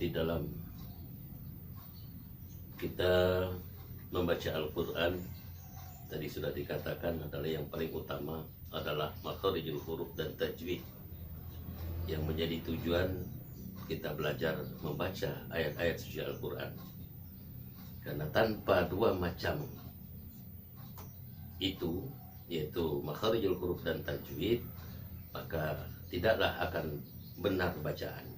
di dalam kita membaca Al-Quran, tadi sudah dikatakan adalah yang paling utama adalah makharijul huruf dan tajwid, yang menjadi tujuan kita belajar membaca ayat-ayat suci Al-Quran. Karena tanpa dua macam itu, yaitu makharijul huruf dan tajwid, maka tidaklah akan benar bacaan,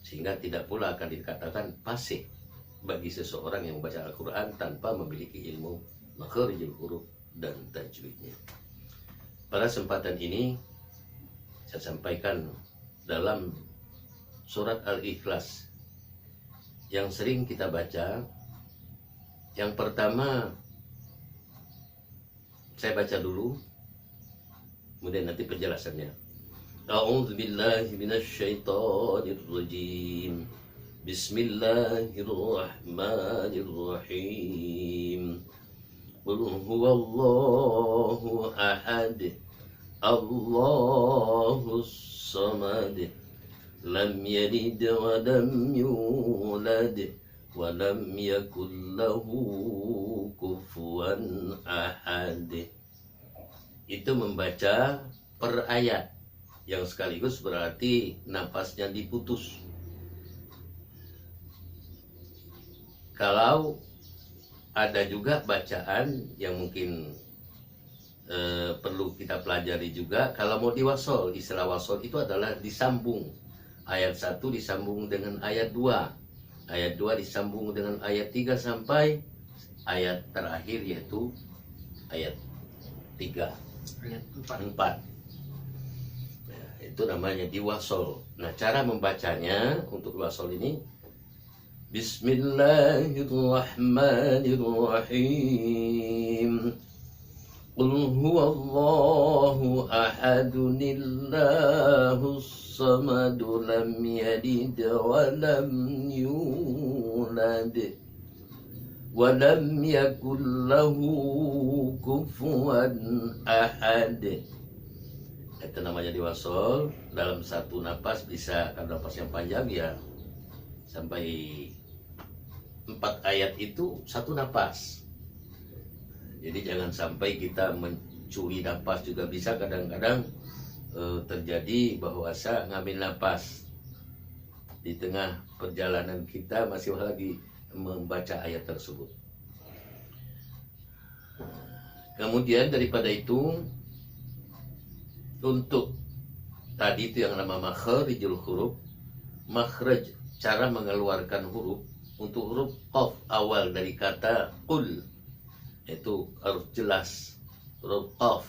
sehingga tidak pula akan dikatakan fasih bagi seseorang yang membaca Al-Quran tanpa memiliki ilmu makharijul huruf dan tajwidnya. Pada kesempatan ini saya sampaikan dalam surat Al-Ikhlas yang sering kita baca. Yang pertama saya baca dulu, kemudian nanti penjelasannya. A'udzu billahi minasyaitonir rajim. Bismillahirrahmanirrahim. Qul huwallahu ahad, Allahus samad, lam yalid wa lam yulad wa lam yakul lahu kufuwan ahad. Itu membaca per ayat, yang sekaligus berarti napasnya diputus. Kalau ada juga bacaan yang mungkin perlu kita pelajari juga, kalau mau diwasol, istilah wasol itu adalah disambung. Ayat 1 disambung dengan ayat 2, ayat 2 disambung dengan ayat 3 sampai ayat terakhir, yaitu ayat 3, ayat 4. Ya, itu namanya diwasol. Nah, cara membacanya untuk wasol ini, Bismillahirrahmanirrahim. Qul huwallahu ahadunillahus samadu, lam yalid wa lam yulad wa lam yakul lahu kufuwan ahad. Itu namanya diwasol. Dalam satu napas bisa, kalau napas yang panjang ya sampai 4 ayat itu satu napas. Jadi jangan sampai kita mencuri napas juga bisa. Kadang-kadang terjadi bahwa saya ngambil napas di tengah perjalanan kita masih lagi membaca ayat tersebut. Kemudian daripada itu, untuk tadi itu yang nama makharijul huruf, makhraj, cara mengeluarkan huruf. Untuk huruf qaf awal dari kata qul, itu harus jelas. Huruf qaf,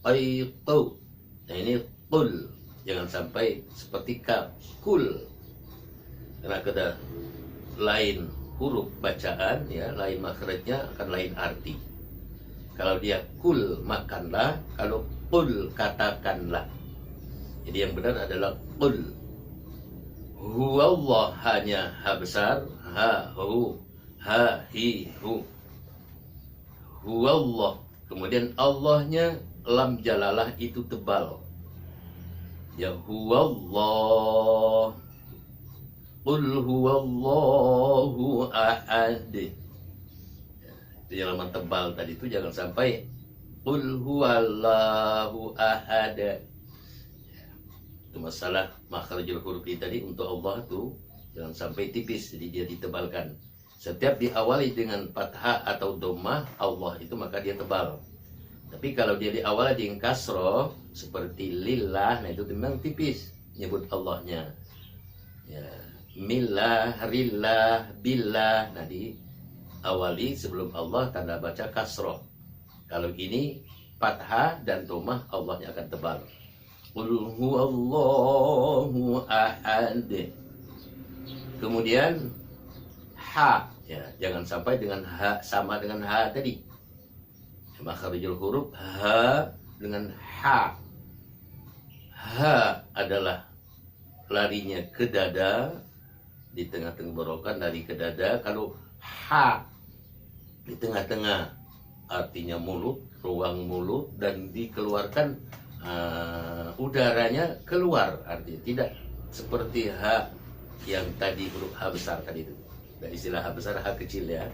qaitu. Nah ini qul, jangan sampai seperti kaf, kul. Karena kada lain huruf bacaan, ya, lain makhrajnya akan lain arti. Kalau dia kul, makanlah. Kalau qul, katakanlah. Jadi yang benar adalah qul. Huwallah, hanya ha besar, ha, hu, ha, hi, hu. Huwallah. Kemudian Allahnya lam jalalah itu tebal. Ya huwallah. Qul huwallahu ahad. Itu yang lama tebal tadi itu jangan sampai qul huwallahu ahad. Itu masalah makharijul huruf tadi untuk Allah tuh jangan sampai tipis, jadi dia ditebalkan. Setiap diawali dengan fathah atau dhammah Allah itu maka dia tebal. Tapi kalau dia diawali dengan kasroh seperti lillah, nah itu memang tipis nyebut Allahnya. Ya, millah, rillah, billah. Nah diawali sebelum Allah tanda baca kasroh. Kalau ini fathah dan dhammah Allahnya akan tebal. Qul huwallahu ahad. Kemudian ha, ya, jangan sampai dengan ha sama dengan ha tadi. Makharijul huruf ha dengan ha. Ha adalah larinya ke dada, di tengah tenggorokan dari ke dada. Kalau ha di tengah-tengah, artinya mulut, ruang mulut, dan dikeluarkan udaranya keluar, artinya tidak seperti ha yang tadi huruf H besar tadi itu. Dan istilah H besar, H kecil ya.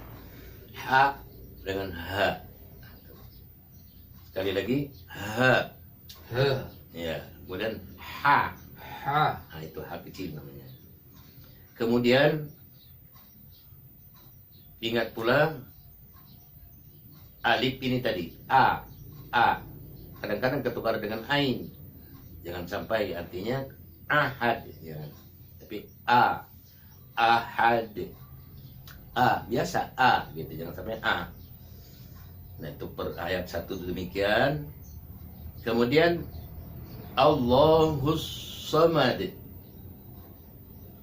H dengan H. Sekali lagi H. H. Ya, kemudian H. H. Nah, itu H kecil namanya. Kemudian ingat pula alif ini tadi, A. Kadang-kadang ketukar dengan ain. Jangan sampai artinya ahad, ya. Tapi A. Ahad. A, biasa A gitu, jangan sampai A. Nah, itu per ayat 1 demikian. Kemudian Allahus Samad.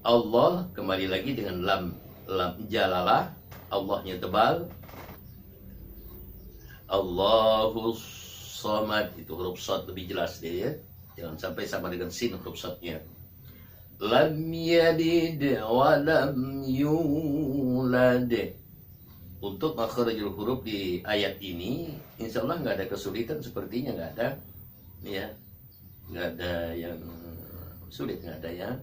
Allah kembali lagi dengan lam jalalah, Allahnya tebal. Allahus Samad, itu huruf shad lebih jelas dia ya. Jangan sampai sama dengan sin huruf shadnya. Lam yalid wa lam yulad. Untuk makharijul huruf di ayat ini insya Allah nggak ada kesulitan, sepertinya nggak ada ya, nggak ada yang sulit, nggak ada ya.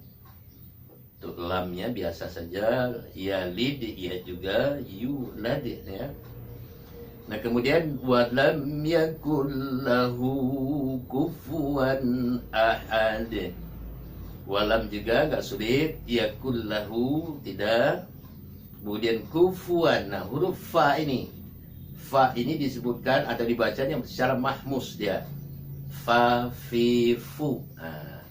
Untuk lamnya biasa saja, yalid ya juga, yulad ya. Nah, kemudian walam yakul lahu kufuwan ahad. Walam juga nggak sulit, yakul lahu tidak. Kemudian kufuwan. Nah, huruf fa ini disebutkan atau dibacanya secara mahmus dia. Fa fi fu. Nah,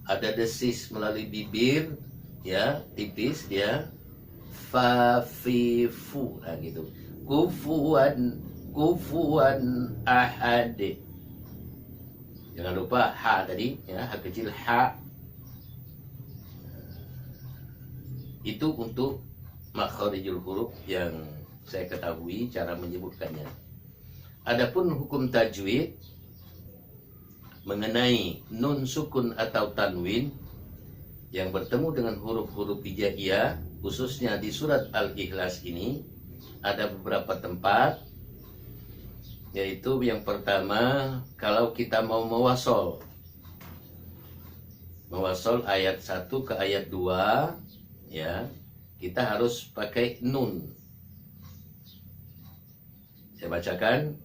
ada desis melalui bibir ya, tipis dia. Fa fi fu. Nah, gitu. Kufuwan ahad. Jangan lupa H tadi ya, H kecil H. Itu untuk makharijul huruf yang saya ketahui cara menyebutkannya. Adapun hukum tajwid mengenai nun sukun atau tanwin yang bertemu dengan huruf-huruf hijaiyah, khususnya di surat Al-Ikhlas ini, ada beberapa tempat, yaitu yang pertama, kalau kita mau mewasol ayat 1 ke ayat 2 ya, kita harus pakai nun. Saya bacakan,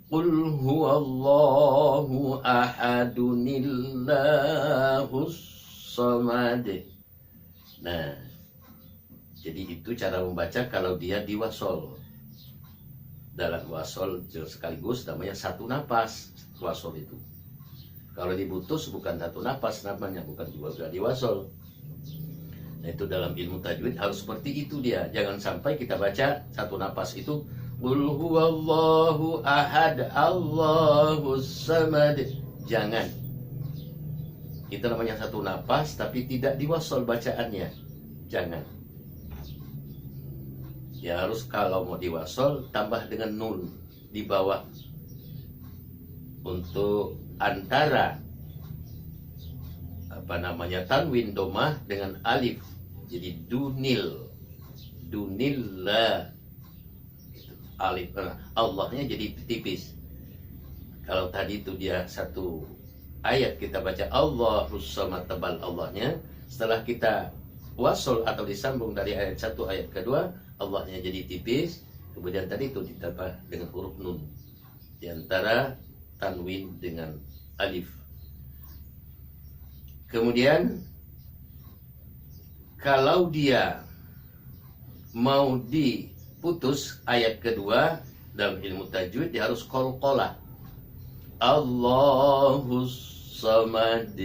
Qul huwallahu ahadunillahus samad. Nah, jadi itu cara membaca kalau dia diwasol. Dalam wasol sekaligus namanya satu napas wasol itu. Kalau diputus bukan satu napas namanya, bukan juga diwasol. Nah, itu dalam ilmu tajwid harus seperti itu dia. Jangan sampai kita baca satu napas itu Qul huwallahu ahad Allahus samad. Jangan. Itu namanya satu napas tapi tidak diwasol bacaannya. Jangan. Ya harus kalau mau diwasol tambah dengan nun di bawah untuk antara tanwin domah dengan alif, jadi dunillah itu, alif Allahnya jadi tipis. Kalau tadi itu dia satu ayat kita baca Allahus samad tebal Allahnya, setelah kita wasol atau disambung dari ayat 1 ayat kedua, Allahnya jadi tipis, kemudian tadi itu ditambah dengan huruf nun di antara tanwin dengan alif. Kemudian kalau dia mau diputus ayat kedua dalam ilmu tajwid, dia harus qalqalah. Allahus samad.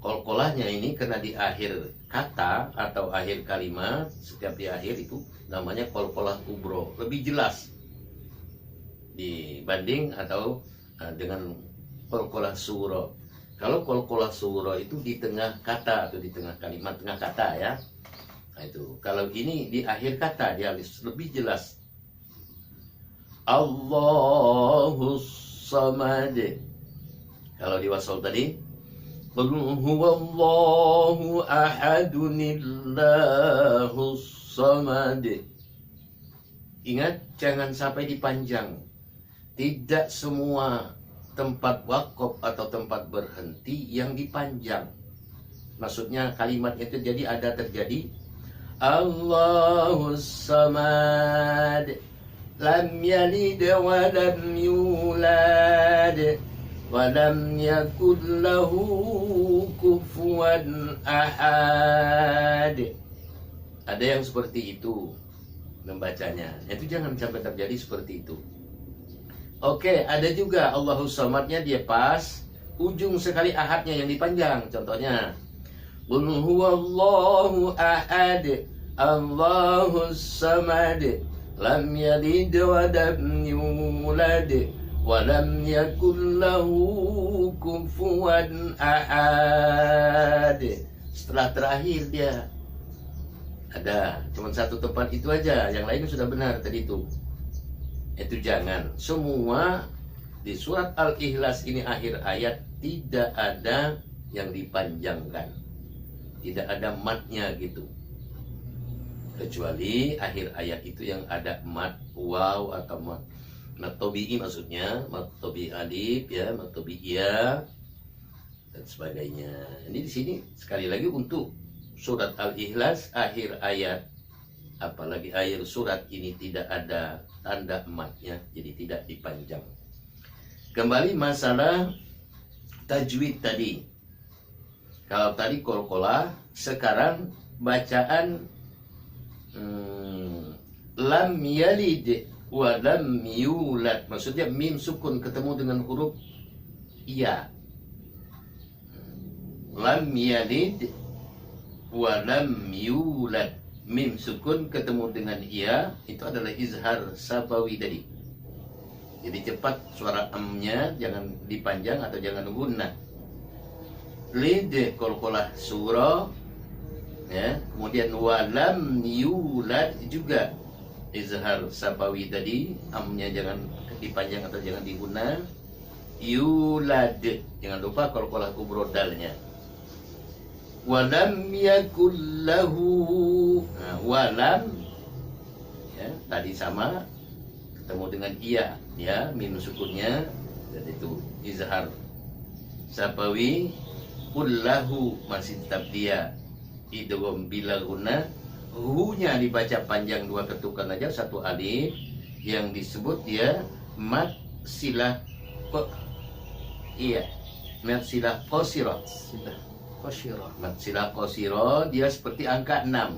Qalqalahnya ini karena di akhir kata atau akhir kalimat, setiap di akhir itu namanya qalqalah kubro, lebih jelas dibanding atau dengan qalqalah sugro. Kalau qalqalah sugro itu di tengah kata atau di tengah kalimat, tengah kata ya. Nah, itu. Kalau ini di akhir kata dia lebih jelas. Allahus samad. Kalau di wasol tadi Qul huwallahu ahadunillahus samad. Ingat, jangan sampai dipanjang. Tidak semua tempat wakaf atau tempat berhenti yang dipanjang. Maksudnya kalimat itu jadi ada terjadi Allahus samad lam yalid wa lam yulad wa lam yakul lahu kufuwan ahad. Ada yang seperti itu membacanya. Itu jangan sampai terjadi seperti itu. Oke, ada juga Allahus samadnya dia pas, ujung sekali ahadnya yang dipanjang. Contohnya Qul huwallahu ahad Allahus samad lam yalid wa lam yulad wa lam yakul lahu kufuwan ahad. Setelah terakhir dia ada cuma satu tempat itu aja, yang lain sudah benar tadi itu. Itu jangan. Semua di surat Al-Ikhlas ini akhir ayat tidak ada yang dipanjangkan, tidak ada matnya gitu, kecuali akhir ayat itu yang ada mat waw atau mat tobi'i, maksudnya mat tobi'i alif ya, mat tobi'i ya dan sebagainya. Ini di sini sekali lagi untuk surat Al-Ikhlas akhir ayat, apalagi akhir surat ini tidak ada tanda matnya, jadi tidak dipanjang. Kembali masalah tajwid tadi. Kalau tadi qalqalah, sekarang bacaan lam yalid wa lam yulad, maksudnya mim sukun ketemu dengan huruf iya. Lam yalid wa lam yulad, mim sukun ketemu dengan iya, itu adalah izhar sabawi tadi. Jadi cepat suara amnya, jangan dipanjang atau jangan gunnah. Lid qalqalah surah ya, kemudian walam yulad juga izhar sabawi tadi, amnya jangan dipanjang atau jangan diguna. Yulad, jangan lupa qalqalah kubro dalnya. Walam yakul lahu, nah, walam ya, tadi sama ketemu dengan iya ya, mim sukunnya, dan itu izhar sabawi. Kullahu masih tetap dia idgham bila guna, hu-nya dibaca panjang dua ketukan aja, satu alif yang disebut dia mat silah iya, mat silah qasirah. Mat silah qasirah dia seperti angka 6.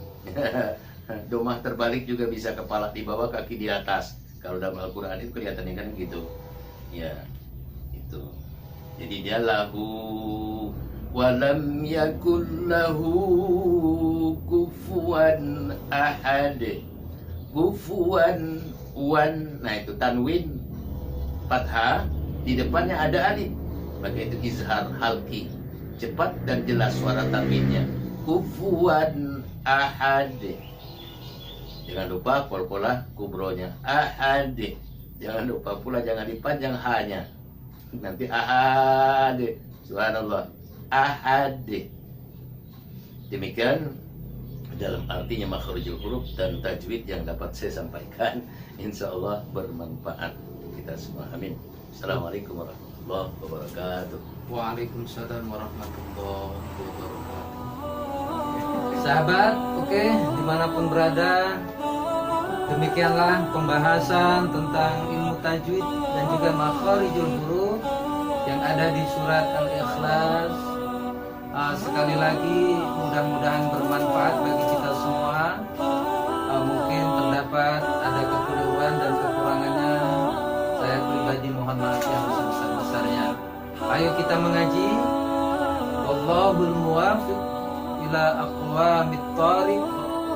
Domah terbalik juga bisa, kepala di bawah, kaki di atas. Kalau dalam Al-Qur'an itu kelihatannya kan gitu. Ya, itu. Jadi dia lahu walam yakul lahu kufuwan ahad. Kufuwan wan, nah itu tanwin fathah, di depannya ada alif, maka itu izhar halqi, cepat dan jelas suara tanwinnya. Kufuwan ahad. Jangan lupa qalqalah kubronya ahad. Jangan lupa pula jangan dipanjang hanya, nanti ahad. Subhanallah, ahad. Demikian dalam artinya makharijul huruf dan tajwid yang dapat saya sampaikan, insya Allah bermanfaat untuk kita semua. Amin. Assalamualaikum warahmatullahi wabarakatuh. Waalaikumsalam warahmatullahi wabarakatuh. Sahabat, oke, dimanapun berada, demikianlah pembahasan tentang ilmu tajwid dan juga makharijul huruf yang ada di surat Al-Ikhlas. Sekali lagi mudah-mudahan bermanfaat bagi kita semua. Mungkin terdapat ada kekeliruan dan kekurangannya, saya pribadi mohon maaf yang sebesar-besarnya. Ayo kita mengaji. Wallahul muwaffiq ila aqwamit thariq.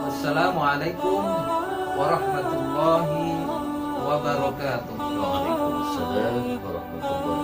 Wassalamualaikum warahmatullahi wabarakatuh. Waalaikumsalam warahmatullahi wabarakatuh.